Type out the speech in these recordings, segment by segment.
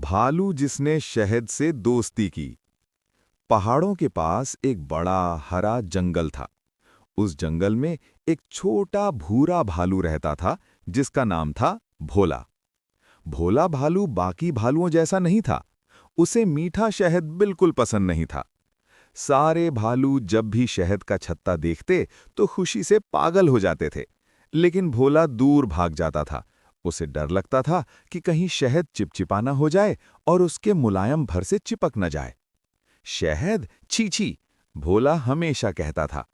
भालू जिसने शहद से दोस्ती की। पहाड़ों के पास एक बड़ा हरा जंगल था। उस जंगल में एक छोटा भूरा भालू रहता था जिसका नाम था भोला। भोला भालू बाकी भालुओं जैसा नहीं था। उसे मीठा शहद बिल्कुल पसंद नहीं था। सारे भालू जब भी शहद का छत्ता देखते तो खुशी से पागल हो जाते थे, लेकिन भोला दूर भाग जाता था। उसे डर लगता था कि कहीं शहद चिपचिपा न हो जाए और उसके मुलायम भर से चिपक न जाए। शहद छी छी, भोला हमेशा कहता था।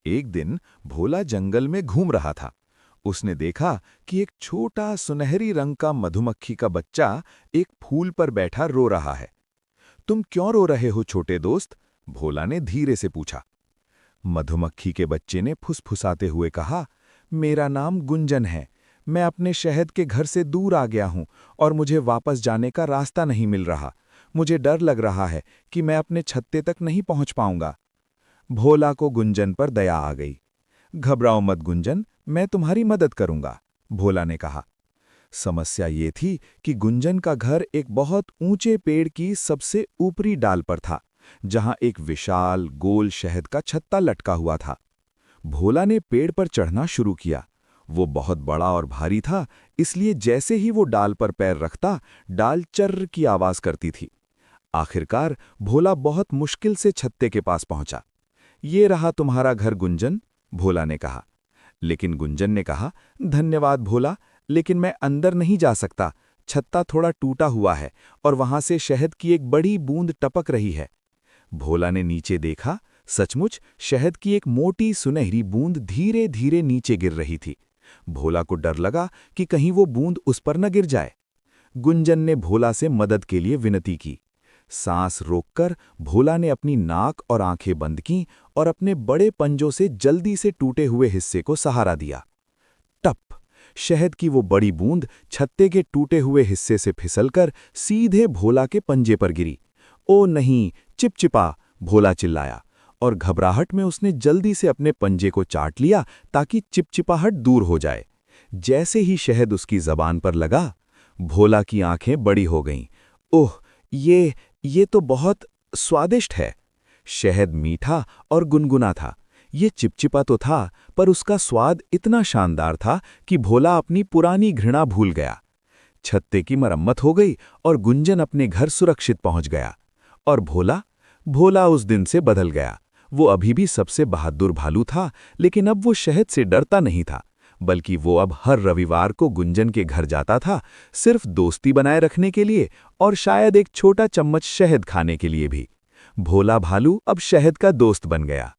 एक दिन भोला जंगल में घूम रहा था। उसने देखा कि एक छोटा सुनहरी रंग का मधुमक्खी का बच्चा एक फूल पर बैठा रो रहा है। तुम क्यों रो रहे हो छोटे दोस्त? भोला ने धीरे से पूछा। मधुमक्खी के बच्चे ने फुसफुसाते हुए कहा, मेरा नाम गुंजन है। मैं अपने शहद के घर से दूर आ गया हूं और मुझे वापस जाने का रास्ता नहीं मिल रहा। मुझे डर लग रहा है कि मैं अपने छत्ते तक नहीं पहुंच पाऊंगा। भोला को गुंजन पर दया आ गई। घबराओ मत गुंजन, मैं तुम्हारी मदद करूंगा, भोला ने कहा। समस्या ये थी कि गुंजन का घर एक बहुत ऊंचे पेड़ की सबसे ऊपरी डाल पर था, जहां एक विशाल गोल शहद का छत्ता लटका हुआ था। भोला ने पेड़ पर चढ़ना शुरू किया। वो बहुत बड़ा और भारी था, इसलिए जैसे ही वो डाल पर पैर रखता, डाल चर्र की आवाज करती थी। आखिरकार भोला बहुत मुश्किल से छत्ते के पास पहुंचा। ये रहा तुम्हारा घर गुंजन, भोला ने कहा। लेकिन गुंजन ने कहा, धन्यवाद भोला, लेकिन मैं अंदर नहीं जा सकता। छत्ता थोड़ा टूटा हुआ है और वहां से शहद की एक बड़ी बूंद टपक रही है। भोला ने नीचे देखा। सचमुच शहद की एक मोटी सुनहरी बूंद धीरे धीरे नीचे गिर रही थी। भोला को डर लगा कि कहीं वो बूंद उस पर न गिर जाए। गुंजन ने भोला से मदद के लिए विनती की। सांस रोककर भोला ने अपनी नाक और आंखें बंद कीं और अपने बड़े पंजों से जल्दी से टूटे हुए हिस्से को सहारा दिया। टप! शहद की वो बड़ी बूंद छत्ते के टूटे हुए हिस्से से फिसलकर सीधे भोला के पंजे पर गिरी। ओ नहीं, चिपचिपा! भोला चिल्लाया और घबराहट में उसने जल्दी से अपने पंजे को चाट लिया ताकि चिपचिपाहट दूर हो जाए। जैसे ही शहद उसकी जबान पर लगा, भोला की आंखें बड़ी हो गईं। ओह, ये तो बहुत स्वादिष्ट है। शहद मीठा और गुनगुना था। ये चिपचिपा तो था, पर उसका स्वाद इतना शानदार था कि भोला अपनी पुरानी घृणा भूल गया। छत्ते की मरम्मत हो गई और गुंजन अपने घर सुरक्षित पहुंच गया। और भोला उस दिन से बदल गया। वो अभी भी सबसे बहादुर भालू था, लेकिन अब वो शहद से डरता नहीं था, बल्कि वो अब हर रविवार को गुंजन के घर जाता था, सिर्फ दोस्ती बनाए रखने के लिए और शायद एक छोटा चम्मच शहद खाने के लिए भी। भोला भालू अब शहद का दोस्त बन गया।